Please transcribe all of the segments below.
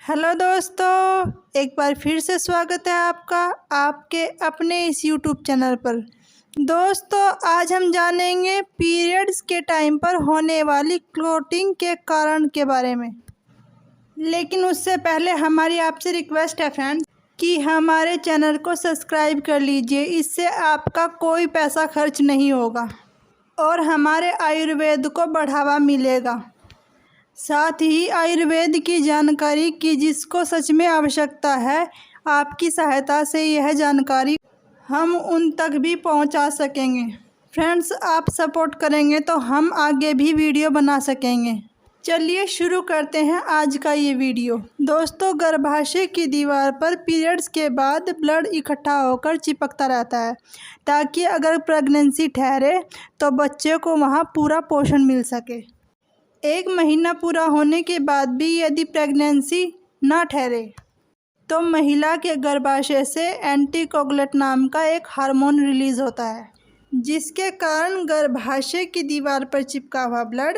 Hello दोस्तों, एक बार फिर से स्वागत है आपका आपके अपने इस यूट्यूब चैनल पर। दोस्तों, आज हम जानेंगे पीरियड्स के टाइम पर होने वाली क्लॉटिंग के कारण के बारे में। लेकिन उससे पहले हमारी आपसे रिक्वेस्ट है फ्रेंड्स कि हमारे चैनल को सब्सक्राइब कर लीजिए। इससे आपका कोई पैसा खर्च नहीं होगा और हमारे आयुर्वेद को बढ़ावा मिलेगा। साथ ही आयुर्वेद की जानकारी की जिसको सच में आवश्यकता है, आपकी सहायता से यह जानकारी हम उन तक भी पहुंचा सकेंगे। फ्रेंड्स, आप सपोर्ट करेंगे तो हम आगे भी वीडियो बना सकेंगे। चलिए शुरू करते हैं आज का ये वीडियो। दोस्तों, गर्भाशय की दीवार पर पीरियड्स के बाद ब्लड इकट्ठा होकर चिपकता रहता है ताकि अगर प्रेगनेंसी ठहरे तो बच्चे को वहाँ पूरा पोषण मिल सके। 1 महीना पूरा होने के बाद भी यदि प्रेगनेंसी ना ठहरे तो महिला के गर्भाशय से एंटीकोगुलेट नाम का एक हार्मोन रिलीज़ होता है, जिसके कारण गर्भाशय की दीवार पर चिपका हुआ ब्लड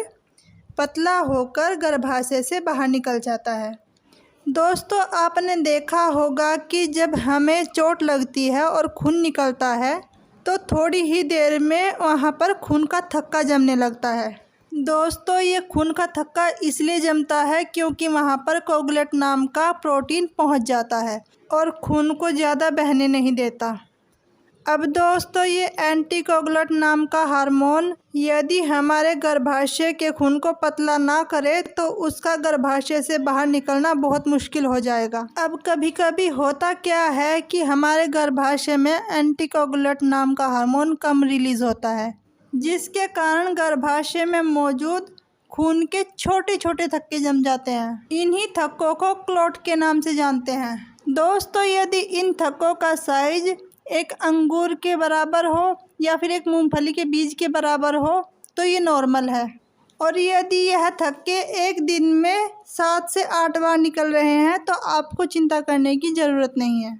पतला होकर गर्भाशय से बाहर निकल जाता है। दोस्तों, आपने देखा होगा कि जब हमें चोट लगती है और खून निकलता है तो थोड़ी ही देर में वहाँ पर खून का थक्का जमने लगता है। दोस्तों, ये खून का थक्का इसलिए जमता है क्योंकि वहाँ पर कोगुलेट नाम का प्रोटीन पहुँच जाता है और खून को ज़्यादा बहने नहीं देता। अब दोस्तों, ये एंटीकोगुलेट नाम का हार्मोन यदि हमारे गर्भाशय के खून को पतला ना करे तो उसका गर्भाशय से बाहर निकलना बहुत मुश्किल हो जाएगा। अब कभी कभी होता क्या है कि हमारे गर्भाशय में एंटीकोगुलेट नाम का हार्मोन कम रिलीज़ होता है, जिसके कारण गर्भाशय में मौजूद खून के छोटे छोटे थक्के जम जाते हैं। इन्हीं थक्कों को क्लॉट के नाम से जानते हैं। दोस्तों, यदि इन थक्कों का साइज एक अंगूर के बराबर हो या फिर एक मूंगफली के बीज के बराबर हो तो ये नॉर्मल है, और यदि यह थक्के एक दिन में 7 से 8 बार निकल रहे हैं तो आपको चिंता करने की ज़रूरत नहीं है।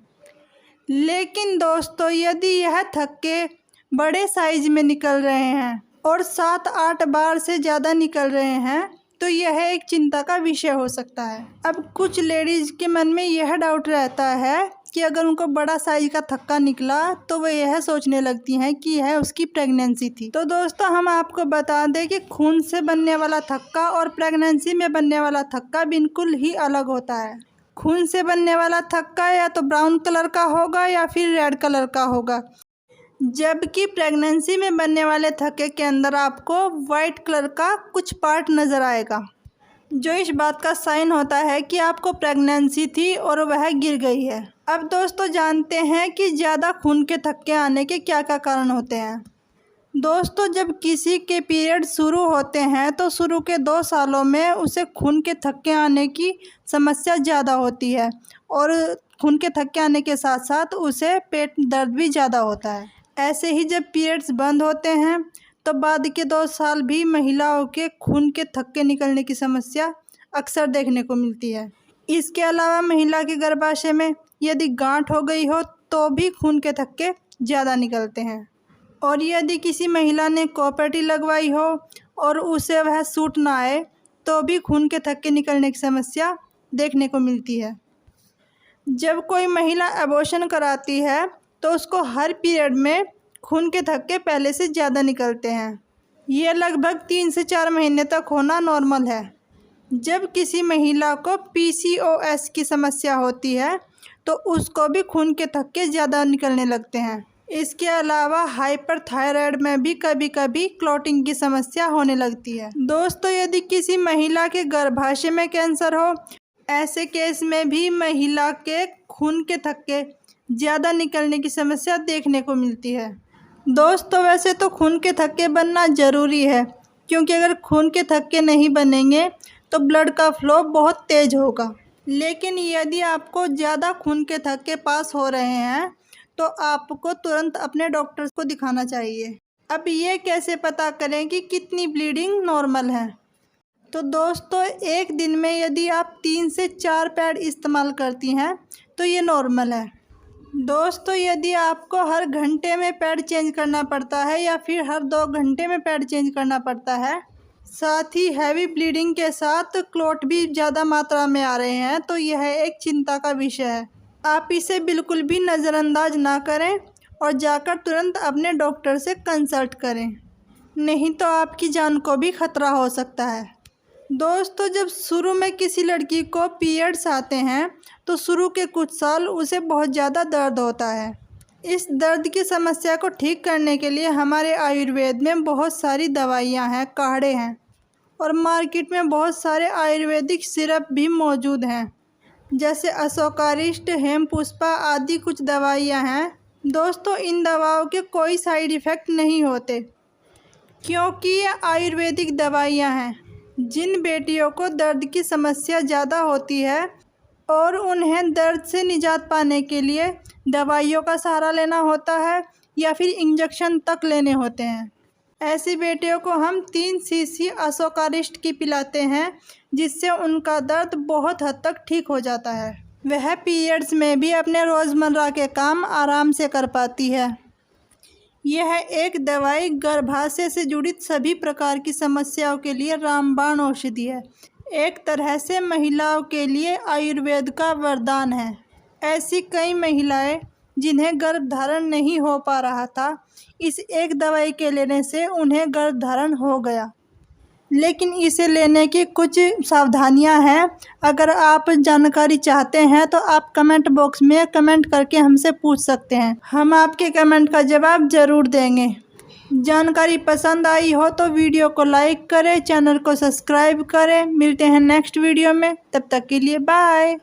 लेकिन दोस्तों, यदि यह थक्के बड़े साइज में निकल रहे हैं और 7-8 बार से ज़्यादा निकल रहे हैं तो यह एक चिंता का विषय हो सकता है। अब कुछ लेडीज़ के मन में यह डाउट रहता है कि अगर उनको बड़ा साइज का थक्का निकला तो वह यह सोचने लगती हैं कि यह उसकी प्रेगनेंसी थी। तो दोस्तों, हम आपको बता दें कि खून से बनने वाला थक्का और प्रेगनेंसी में बनने वाला थक्का बिल्कुल ही अलग होता है। खून से बनने वाला थक्का या तो ब्राउन कलर का होगा या फिर रेड कलर का होगा, जबकि प्रेगनेंसी में बनने वाले थक्के के अंदर आपको वाइट कलर का कुछ पार्ट नज़र आएगा, जो इस बात का साइन होता है कि आपको प्रेगनेंसी थी और वह गिर गई है। अब दोस्तों, जानते हैं कि ज़्यादा खून के थक्के आने के क्या क्या कारण होते हैं। दोस्तों, जब किसी के पीरियड शुरू होते हैं तो शुरू के 2 सालों में उसे खून के थक्के आने की समस्या ज़्यादा होती है और खून के थक्के आने के साथ साथ उसे पेट दर्द भी ज़्यादा होता है। ऐसे ही जब पीरियड्स बंद होते हैं तो बाद के 2 साल भी महिलाओं के खून के थक्के निकलने की समस्या अक्सर देखने को मिलती है। इसके अलावा महिला के गर्भाशय में यदि गांठ हो गई हो तो भी खून के थक्के ज़्यादा निकलते हैं, और यदि किसी महिला ने कॉपर्टी लगवाई हो और उसे वह सूट ना आए तो भी खून के थक्के निकलने की समस्या देखने को मिलती है। जब कोई महिला अबॉर्शन कराती है तो उसको हर पीरियड में खून के थक्के पहले से ज़्यादा निकलते हैं। ये लगभग 3 से 4 महीने तक होना नॉर्मल है। जब किसी महिला को PCOS की समस्या होती है तो उसको भी खून के थक्के ज़्यादा निकलने लगते हैं। इसके अलावा हाइपरथायराइड में भी कभी कभी क्लॉटिंग की समस्या होने लगती है। दोस्तों, यदि किसी महिला के गर्भाशय में कैंसर हो, ऐसे केस में भी महिला के खून के थक्के ज़्यादा निकलने की समस्या देखने को मिलती है। दोस्तों, वैसे तो खून के थक्के बनना ज़रूरी है, क्योंकि अगर खून के थक्के नहीं बनेंगे तो ब्लड का फ्लो बहुत तेज़ होगा। लेकिन यदि आपको ज़्यादा खून के थक्के पास हो रहे हैं तो आपको तुरंत अपने डॉक्टर को दिखाना चाहिए। अब ये कैसे पता करें कि कितनी ब्लीडिंग नॉर्मल है। तो दोस्तों, एक दिन में यदि आप 3 से 4 पैड इस्तेमाल करती हैं तो ये नॉर्मल है। दोस्तों, यदि आपको हर घंटे में पैड चेंज करना पड़ता है या फिर हर 2 घंटे में पैड चेंज करना पड़ता है, साथ ही हैवी ब्लीडिंग के साथ क्लॉट भी ज़्यादा मात्रा में आ रहे हैं, तो यह एक चिंता का विषय है। आप इसे बिल्कुल भी नज़रअंदाज ना करें और जाकर तुरंत अपने डॉक्टर से कंसल्ट करें, नहीं तो आपकी जान को भी खतरा हो सकता है। दोस्तों, जब शुरू में किसी लड़की को पीरियड्स आते हैं तो शुरू के कुछ साल उसे बहुत ज़्यादा दर्द होता है। इस दर्द की समस्या को ठीक करने के लिए हमारे आयुर्वेद में बहुत सारी दवाइयाँ हैं, काढ़े हैं और मार्केट में बहुत सारे आयुर्वेदिक सिरप भी मौजूद हैं, जैसे अशोकारिष्ट, हेमपुष्पा आदि कुछ दवाइयाँ हैं। दोस्तों, इन दवाओं के कोई साइड इफ़ेक्ट नहीं होते क्योंकि ये आयुर्वेदिक दवाइयाँ हैं। जिन बेटियों को दर्द की समस्या ज़्यादा होती है और उन्हें दर्द से निजात पाने के लिए दवाइयों का सहारा लेना होता है या फिर इंजेक्शन तक लेने होते हैं, ऐसी बेटियों को हम 3 सीसी अशोकारिष्ट की पिलाते हैं, जिससे उनका दर्द बहुत हद तक ठीक हो जाता है। वह पीरियड्स में भी अपने रोज़मर्रा के काम आराम से कर पाती है। यह एक दवाई गर्भाशय से जुड़ी सभी प्रकार की समस्याओं के लिए रामबाण औषधि है। एक तरह से महिलाओं के लिए आयुर्वेद का वरदान है। ऐसी कई महिलाएं जिन्हें गर्भधारण नहीं हो पा रहा था, इस एक दवाई के लेने से उन्हें गर्भधारण हो गया। लेकिन इसे लेने की कुछ सावधानियां हैं। अगर आप जानकारी चाहते हैं तो आप कमेंट बॉक्स में कमेंट करके हमसे पूछ सकते हैं, हम आपके कमेंट का जवाब ज़रूर देंगे। जानकारी पसंद आई हो तो वीडियो को लाइक करें, चैनल को सब्सक्राइब करें। मिलते हैं नेक्स्ट वीडियो में, तब तक के लिए बाय।